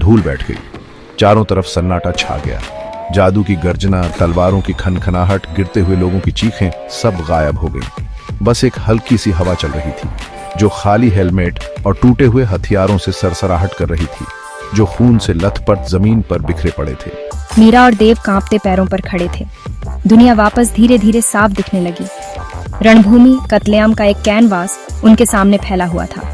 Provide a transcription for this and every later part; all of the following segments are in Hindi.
ढूल बैठ गई। चारों तरफ सन्नाटा छा गया। जादू की गर्जना, तलवारों की खनखनाहट, गिरते हुए लोगों की चीखें सब गायब हो गई। बस एक हल्की सी हवा चल रही थी जो खाली हेलमेट और टूटे हुए हथियारों से सरसराहट कर रही थी, जो खून से लथपथ जमीन पर बिखरे पड़े थे। मीरा और देव कांपते पैरों पर खड़े थे। दुनिया वापस धीरे धीरे साफ दिखने लगी। रणभूमि कत्लेआम का एक कैनवास उनके सामने फैला हुआ था।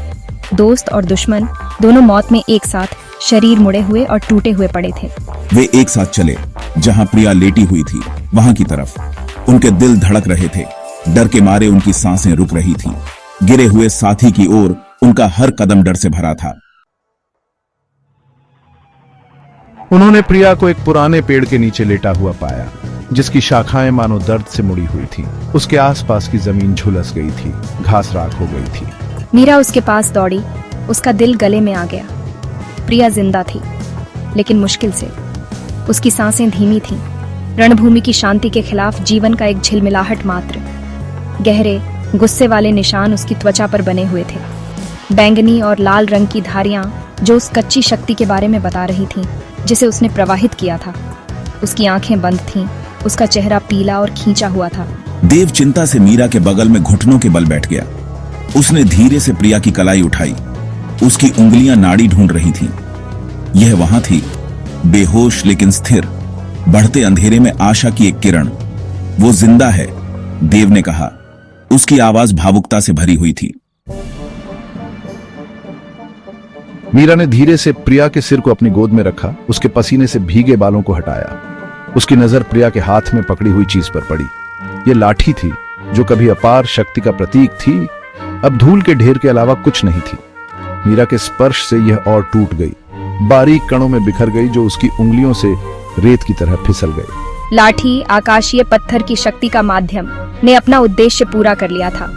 दोस्त और दुश्मन दोनों मौत में एक साथ, शरीर मुड़े हुए और टूटे हुए पड़े थे। वे एक साथ चले जहां प्रिया लेटी हुई थी वहां की तरफ। उनके दिल धड़क रहे थे, डर के मारे उनकी सांसें रुक रही थीं। गिरे हुए साथी की ओर उनका हर कदम डर से भरा था। उन्होंने प्रिया को एक पुराने पेड़ के नीचे लेटा हुआ पाया, जिसकी शाखाएं मानो दर्द से मुड़ी हुई थीं। उसके आसपास की जमीन झुलस गई थी, घास राख हो गई थी। मीरा उसके पास दौड़ी, उसका दिल गले में आ गया। प्रिया जिंदा थी, लेकिन मुश्किल से। उसकी सांसें धीमी थीं। रणभूमि की शांति के खिलाफ जीवन का एक झिलमिलाहट मात्र। गहरे गुस्से वाले निशान उसकी त्वचा पर बने हुए थे। बैंगनी और लाल रंग की धारियां जो उस कच्ची शक्ति के बारे में बता रही थीं, जिसे उसने प्रवाहित किया था। उसकी आंखें बंद थीं, उसका चेहरा पीला और खींचा हुआ था। देव चिंता से मीरा के बगल में घुटनों के बल बैठ गया। उसने धीरे से प्रिया की कलाई उठाई। उसकी उंगलियां नाड़ी ढूंढ रही थीं। यह वहां थी, बेहोश लेकिन स्थिर, बढ़ते अंधेरे में आशा की एक किरण। वो जिंदा है, देव ने कहा। उसकी आवाज भावुकता से भरी हुई थी। मीरा ने धीरे से प्रिया के सिर को अपनी गोद में रखा, उसके पसीने से भीगे बालों को हटाया। उसकी नजर प्रिया के हाथ में पकड़ी हुई चीज पर पड़ी। यह लाठी थी जो कभी अपार शक्ति का प्रतीक थी, अब धूल के ढेर के अलावा कुछ नहीं थी। मीरा के स्पर्श से यह और टूट गई, बारीक कणों में बिखर गई, जो उसकी उंगलियों से रेत की तरह फिसल गई। लाठी आकाशीय पत्थर की शक्ति का माध्यम ने अपना उद्देश्य पूरा कर लिया था।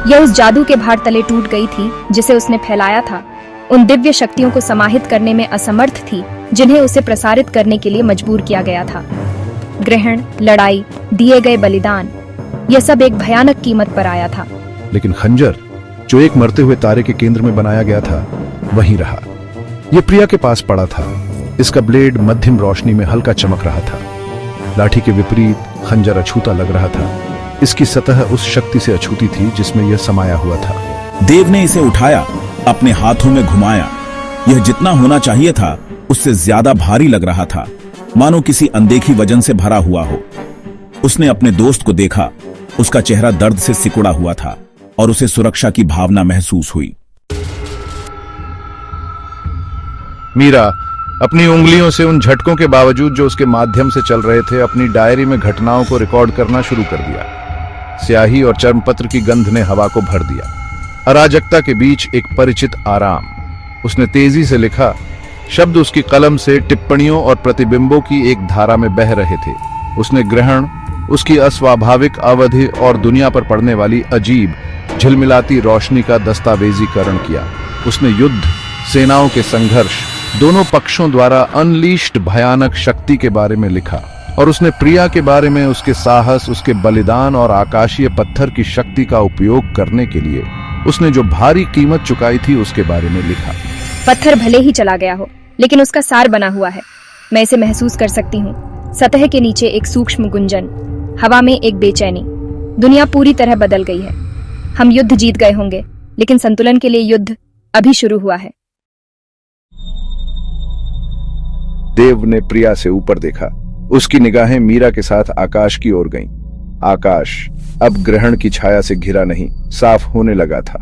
यह उस जादू के भार तले टूट गई थी जिसे उसने फैलाया था। उन दिव्य शक्तियों को समाहित करने में असमर्थ थी जिन्हें उसे प्रसारित करने के लिए मजबूर किया गया था। ग्रहण, लड़ाई, दिए गए बलिदान, यह सब एक भयानक कीमत पर आया था। लेकिन खंजर जो एक मरते हुए तारे के केंद्र में बनाया गया था, वहीं रहा। यह प्रिया के पास पड़ा था। इसका ब्लेड मध्यम रोशनी में हल्का चमक रहा था। लाठी के विपरीत खंजर अछूता लग रहा था। इसकी सतह उस शक्ति से अछूती थी जिसमें यह समाया हुआ था। देव ने इसे उठाया, अपने हाथों में घुमाया। यह जितना होना चाहिए था उससे ज्यादा भारी लग रहा था, मानो किसी अनदेखी वजन से भरा हुआ हो। उसने अपने दोस्त को देखा। उसका चेहरा दर्द से सिकुड़ा हुआ था और उसे सुरक्षा की भावना महसूस हुई। मीरा अपनी उंगलियों से उन झटकों के बावजूद जो उसके माध्यम से चल रहे थे, अपनी डायरी में घटनाओं को रिकॉर्ड करना शुरू कर दिया। स्याही और चर्मपत्र की गंध ने हवा को भर दिया। अराजकता के बीच एक परिचित आराम। उसने तेजी से लिखा। शब्द उसकी कलम से टिप्पणियों और प्रतिबिंबों की एक धारा में बह रहे थे। उसने ग्रहण, उसकी अस्वाभाविक अवधि और दुनिया पर पड़ने वाली अजीब झिलमिलाती रोशनी का दस्तावेजीकरण किया। उसने युद्ध, सेनाओं के संघर्ष, दोनों पक्षों द्वारा अनलीश्ड भयानक शक्ति के बारे में लिखा। और उसने प्रिया के बारे में, उसके साहस, उसके बलिदान और आकाशीय पत्थर की शक्ति का उपयोग करने के लिए उसने जो भारी कीमत चुकाई थी उसके बारे में लिखा। पत्थर भले ही चला गया हो, लेकिन उसका सार बना हुआ है। मैं इसे महसूस कर सकती हूँ। सतह के नीचे एक सूक्ष्म गुंजन, हवा में एक बेचैनी। दुनिया पूरी तरह बदल गई है। हम युद्ध जीत गए होंगे, लेकिन संतुलन के लिए युद्ध अभी शुरू हुआ है। देव ने प्रिया से ऊपर देखा। उसकी निगाहें मीरा के साथ आकाश की ओर गईं। आकाश अब ग्रहण की छाया से घिरा नहीं, साफ होने लगा था।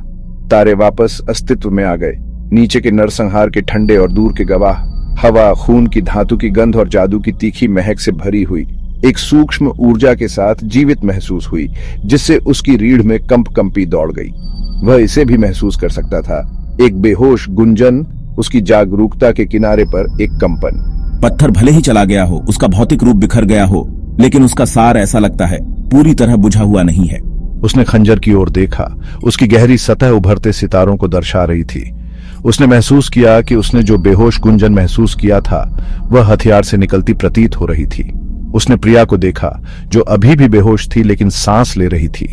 तारे वापस अस्तित्व में आ गए। नीचे के नरसंहार के ठंडे और दूर के गवाह। हवा खून की धातु की गंध और जादू की तीखी महक से भरी हुई एक सूक्ष्म ऊर्जा के साथ जीवित महसूस हुई, जिससे उसकी रीढ़ में कंपी दौड़ गई। वह इसे भी महसूस कर सकता था, एक बेहोश गुंजन, उसकी जागरूकता के किनारे पर एक कंपन। पत्थर भले ही चला गया हो, उसका भौतिक रूप बिखर गया हो, लेकिन उसका सार ऐसा लगता है पूरी तरह बुझा हुआ नहीं है। उसने खंजर की ओर देखा। उसकी गहरी सतह उभरते सितारों को दर्शा रही थी। उसने महसूस किया कि उसने जो बेहोश गुंजन महसूस किया था वह हथियार से निकलती प्रतीत हो रही थी। उसने प्रिया को देखा, जो अभी भी बेहोश थी लेकिन सांस ले रही थी।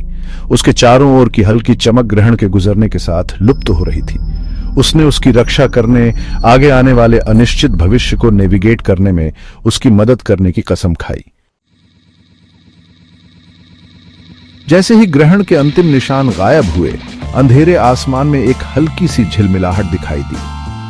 उसके चारों ओर की हल्की चमक ग्रहण के गुजरने के साथ लुप्त हो रही थी। उसने उसकी रक्षा करने, आगे आने वाले अनिश्चित भविष्य को नेविगेट करने में उसकी मदद करने की कसम खाई। जैसे ही ग्रहण के अंतिम निशान गायब हुए, अंधेरे आसमान में एक हल्की सी झिलमिलाहट दिखाई दी।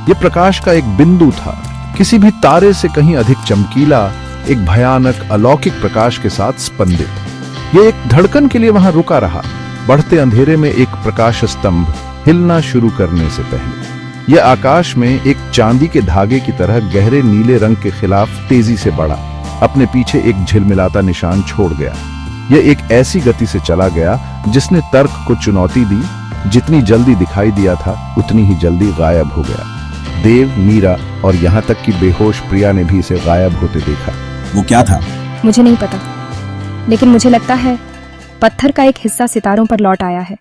यह प्रकाश का एक बिंदु था, किसी भी तारे से कहीं अधिक चमकीला, एक भयानक अलौकिक प्रकाश के साथ स्पंदित। यह एक धड़कन के लिए वहां रुका रहा, बढ़ते अंधेरे में एक प्रकाश स्तंभ हिलना शुरू करने से पहले। यह आकाश में एक चांदी के धागे की तरह गहरे नीले रंग के खिलाफ तेजी से बढ़ा, अपने पीछे एक झिलमिलाता निशान छोड़ गया। यह एक ऐसी गति से चला गया जिसने तर्क को चुनौती दी। जितनी जल्दी दिखाई दिया था उतनी ही जल्दी गायब हो गया। देव, मीरा और यहां तक कि बेहोश प्रिया ने भी इसे गायब होते देखा। वो क्या था? मुझे नहीं पता, लेकिन मुझे लगता है पत्थर का एक हिस्सा सितारों पर लौट आया है।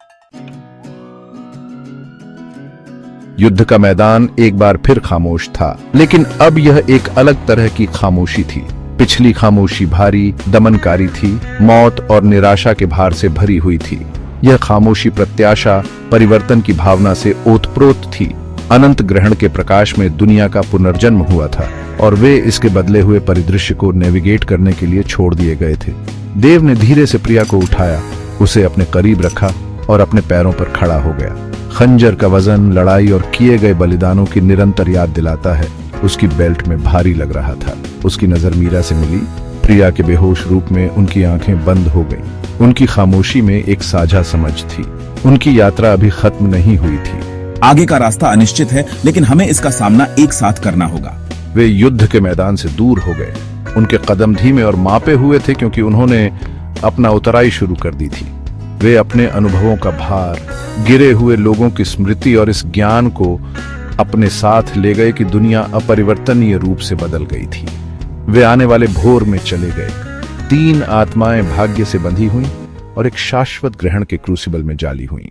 युद्ध का मैदान एक बार फिर खामोश था, लेकिन अब यह एक अलग तरह की खामोशी थी। पिछली खामोशी भारी, दमनकारी थी, मौत और निराशा के भार से भरी हुई थी। यह खामोशी प्रत्याशा, परिवर्तन की भावना से ओतप्रोत थी। अनंत ग्रहण के प्रकाश में दुनिया का पुनर्जन्म हुआ था और वे इसके बदले हुए परिदृश्य को नेविगेट करने के लिए छोड़ दिए गए थे। देव ने धीरे से प्रिया को उठाया, उसे अपने करीब रखा और अपने पैरों पर खड़ा हो गया। खंजर का वजन लड़ाई और किए गए बलिदानों की निरंतर याद दिलाता है। उसकी बेल्ट में भारी लग रहा था। उसकी नजर मीरा से मिली। प्रिया के बेहोश रूप में उनकी आंखें बंद हो गईं। उनकी खामोशी में एक साझा समझ थी। उनकी यात्रा अभी खत्म नहीं हुई थी। आगे का रास्ता अनिश्चित है, लेकिन हमें इसका सामना एक साथ करना होगा। वे युद्ध के मैदान से दूर हो गए। उनके कदम धीमे और मापे हुए थे, क्योंकि उन्होंने अपना उतराई शुरू कर दी थी। वे अपने अनुभवों का भार, गिरे हुए लोगों की स्मृति और इस ज्ञान को अपने साथ ले गए कि दुनिया अपरिवर्तनीय रूप से बदल गई थी। वे आने वाले भोर में चले गए। 3 आत्माएं भाग्य से बंधी हुईं और एक शाश्वत ग्रहण के क्रूसिबल में जाली हुईं।